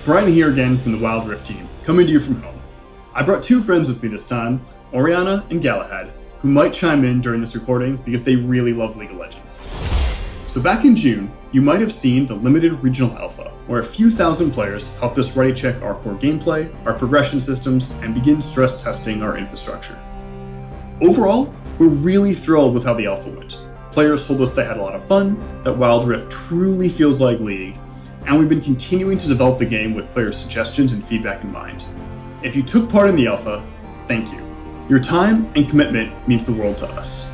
Brian here again from the Wild Rift team, coming to you from home. I brought two friends with me this time, Oriana and Galahad, who might chime in during this recording because they really love League of Legends. So back in June, you might have seen the limited regional alpha, where a few thousand players helped us ready check our core gameplay, our progression systems, and begin stress testing our infrastructure. Overall, we're really thrilled with how the alpha went. Players told us they had a lot of fun, that Wild Rift truly feels like League, and we've been continuing to develop the game with player suggestions and feedback in mind. If you took part in the alpha, thank you. Your time and commitment means the world to us.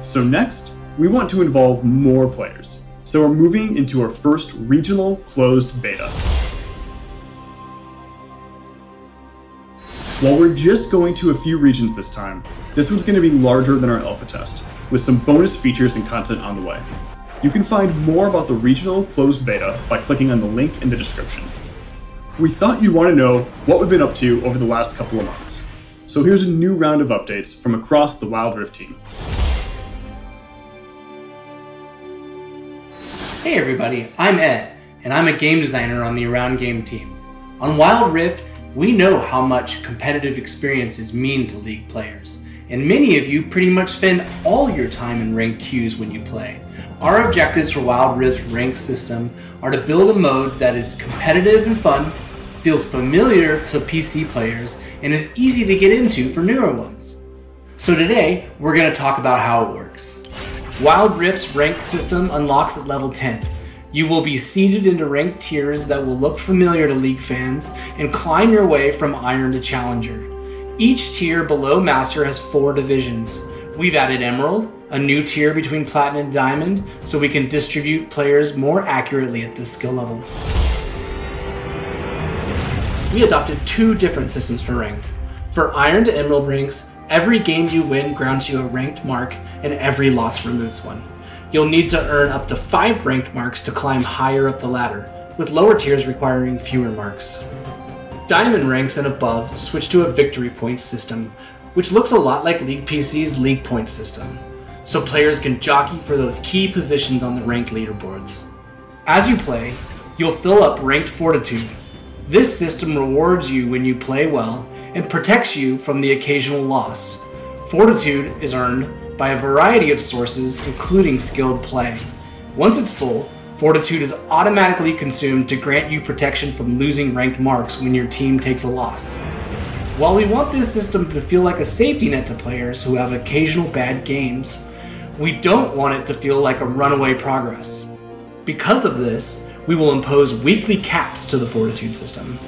So next, we want to involve more players. So we're moving into our first regional closed beta. While we're just going to a few regions this time, this one's going to be larger than our alpha test, with some bonus features and content on the way. You can find more about the regional closed beta by clicking on the link in the description. We thought you'd want to know what we've been up to over the last couple of months. So here's a new round of updates from across the Wild Rift team. Hey everybody, I'm Ed, and I'm a game designer on the Around Game team. On Wild Rift, we know how much competitive experiences mean to League players, and many of you pretty much spend all your time in ranked queues when you play. Our objectives for Wild Rift's ranked system are to build a mode that is competitive and fun, feels familiar to PC players, and is easy to get into for newer ones. So today, we're going to talk about how it works. Wild Rift's ranked system unlocks at level 10. You will be seeded into ranked tiers that will look familiar to League fans and climb your way from Iron to Challenger. Each tier below Master has 4 divisions. We've added Emerald, a new tier between Platinum and Diamond, so we can distribute players more accurately at this skill level. We adopted 2 different systems for ranked. For Iron to Emerald ranks, every game you win grants you a ranked mark, and every loss removes one. You'll need to earn up to 5 ranked marks to climb higher up the ladder, with lower tiers requiring fewer marks. Diamond ranks and above switch to a victory points system, which looks a lot like League PC's League Points system, so players can jockey for those key positions on the ranked leaderboards. As you play, you'll fill up ranked Fortitude. This system rewards you when you play well and protects you from the occasional loss. Fortitude is earned by a variety of sources, including skilled play. Once it's full, Fortitude is automatically consumed to grant you protection from losing ranked marks when your team takes a loss. While we want this system to feel like a safety net to players who have occasional bad games, we don't want it to feel like a runaway progress. Because of this, we will impose weekly caps to the Fortitude system.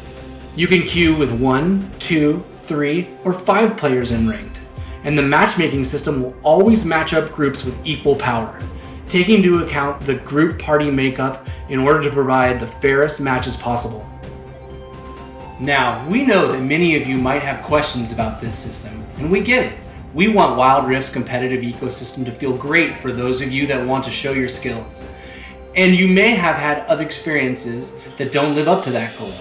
You can queue with 1, 2, 3, or 5 players in ranked, and the matchmaking system will always match up groups with equal power, taking into account the group party makeup in order to provide the fairest matches possible. Now, we know that many of you might have questions about this system, and we get it. We want Wild Rift's competitive ecosystem to feel great for those of you that want to show your skills. And you may have had other experiences that don't live up to that goal.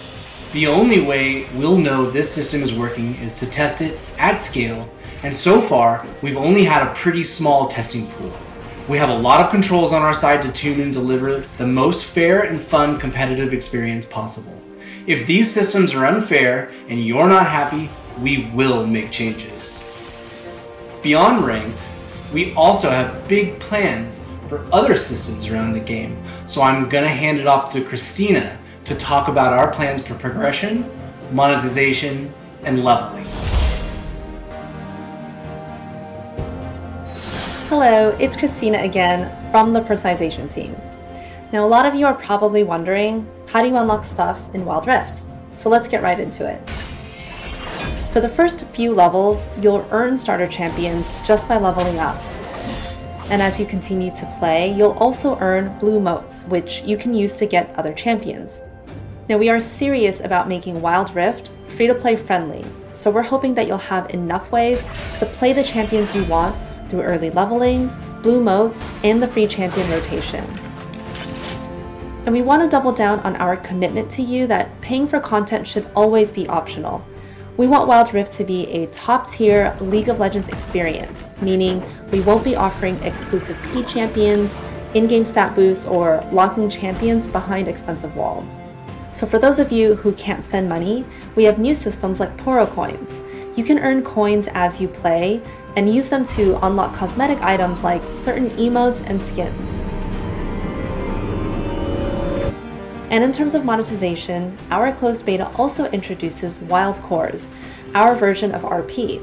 The only way we'll know this system is working is to test it at scale, and so far, we've only had a pretty small testing pool. We have a lot of controls on our side to tune and deliver the most fair and fun competitive experience possible. If these systems are unfair and you're not happy, we will make changes. Beyond ranked, we also have big plans for other systems around the game, so I'm gonna hand it off to Christina to talk about our plans for progression, monetization, and leveling. Hello, it's Christina again from the Precisation team. Now, a lot of you are probably wondering, how do you unlock stuff in Wild Rift? So let's get right into it. For the first few levels, you'll earn starter champions just by leveling up. And as you continue to play, you'll also earn blue motes, which you can use to get other champions. Now, we are serious about making Wild Rift free-to-play friendly, so we're hoping that you'll have enough ways to play the champions you want through early leveling, blue motes, and the free champion rotation. And we want to double down on our commitment to you that paying for content should always be optional. We want Wild Rift to be a top-tier League of Legends experience, meaning we won't be offering exclusive paid champions, in-game stat boosts, or locking champions behind expensive walls. So for those of you who can't spend money, we have new systems like Poro Coins. You can earn coins as you play and use them to unlock cosmetic items like certain emotes and skins. And in terms of monetization, our closed beta also introduces Wild Cores, our version of RP.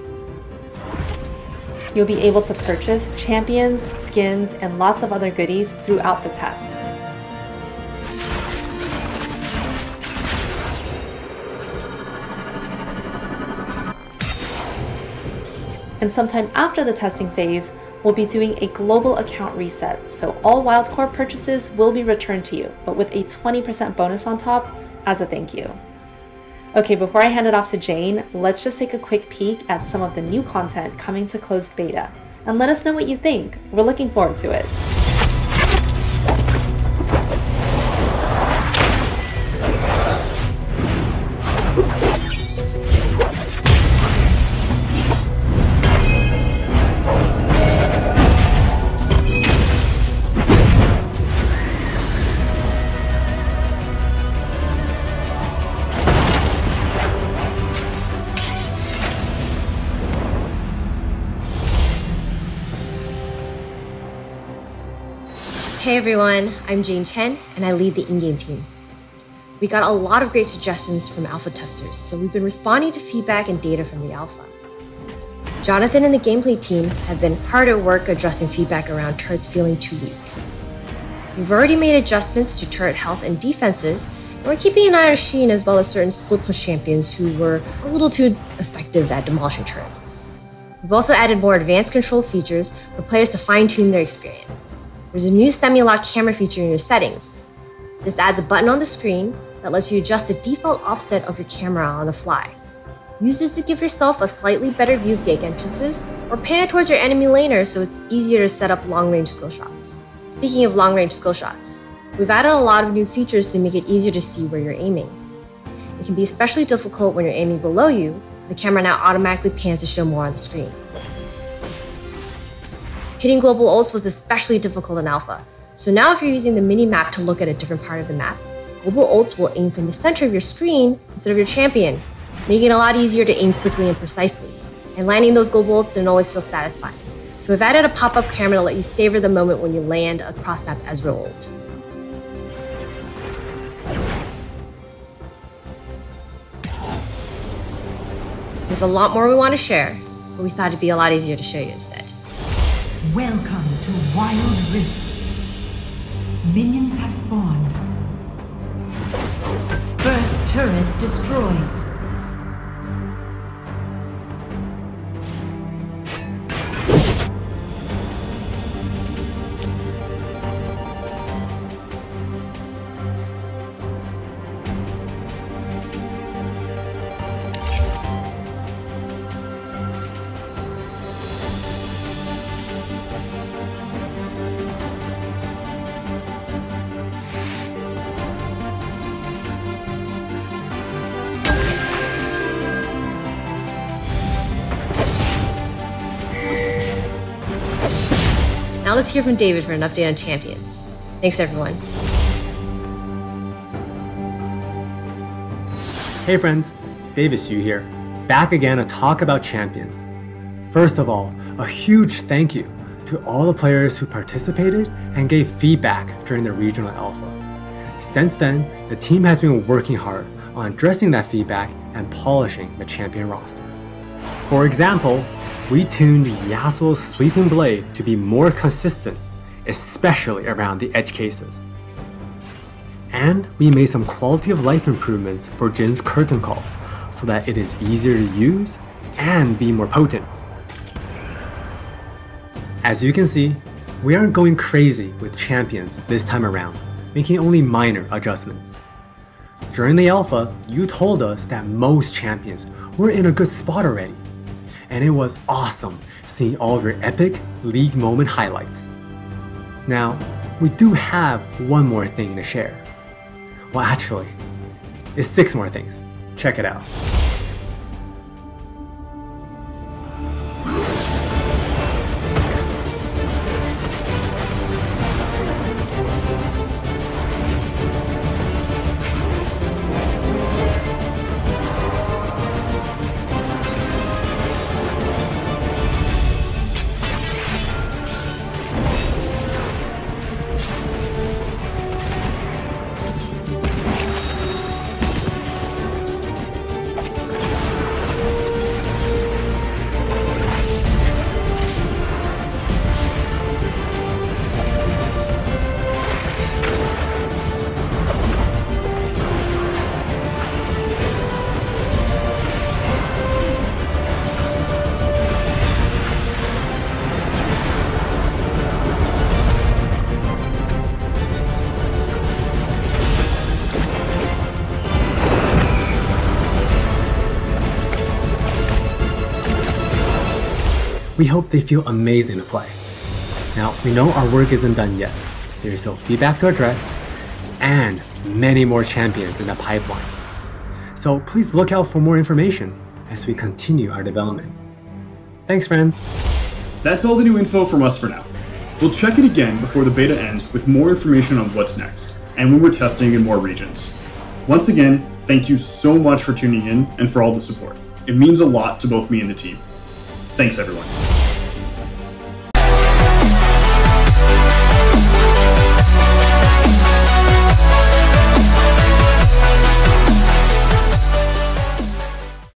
You'll be able to purchase champions, skins, and lots of other goodies throughout the test. And sometime after the testing phase, we'll be doing a global account reset, so all Wild Core purchases will be returned to you, but with a 20% bonus on top as a thank you. Okay, before I hand it off to Jane, let's just take a quick peek at some of the new content coming to closed beta, and let us know what you think. We're looking forward to it. Hey everyone, I'm Jane Chen and I lead the in-game team. We got a lot of great suggestions from alpha testers, so we've been responding to feedback and data from the alpha. Jonathan and the gameplay team have been hard at work addressing feedback around turrets feeling too weak. We've already made adjustments to turret health and defenses, and we're keeping an eye on Sheen as well as certain split push champions who were a little too effective at demolishing turrets. We've also added more advanced control features for players to fine-tune their experience. There's a new semi-lock camera feature in your settings. This adds a button on the screen that lets you adjust the default offset of your camera on the fly. Use this to give yourself a slightly better view of gate entrances or pan it towards your enemy laner so it's easier to set up long-range skill shots. Speaking of long-range skill shots, we've added a lot of new features to make it easier to see where you're aiming. It can be especially difficult when you're aiming below you. The camera now automatically pans to show more on the screen. Hitting global ults was especially difficult in alpha, so now if you're using the mini-map to look at a different part of the map, global ults will aim from the center of your screen instead of your champion, making it a lot easier to aim quickly and precisely. And landing those global ults didn't always feel satisfying, so we've added a pop-up camera to let you savor the moment when you land a cross-map Ezreal ult. There's a lot more we want to share, but we thought it'd be a lot easier to show you instead. Welcome to Wild Rift. Minions have spawned. First turret destroyed. Now let's hear from David for an update on champions. Thanks everyone. Hey friends, David Xu here, back again to talk about champions. First of all, a huge thank you to all the players who participated and gave feedback during the regional alpha. Since then, the team has been working hard on addressing that feedback and polishing the champion roster. For example, we tuned Yasuo's sweeping blade to be more consistent, especially around the edge cases. And we made some quality of life improvements for Jin's curtain call so that it is easier to use and be more potent. As you can see, we aren't going crazy with champions this time around, making only minor adjustments. During the alpha, you told us that most champions were in a good spot already, and it was awesome seeing all of your epic league moment highlights. Now, we do have one more thing to share. Well, actually, it's 6 more things. Check it out. We hope they feel amazing to play. Now, we know our work isn't done yet. There's still feedback to address, and many more champions in the pipeline. So please look out for more information as we continue our development. Thanks, friends. That's all the new info from us for now. We'll check it again before the beta ends with more information on what's next, and when we're testing in more regions. Once again, thank you so much for tuning in and for all the support. It means a lot to both me and the team. Thanks, everyone.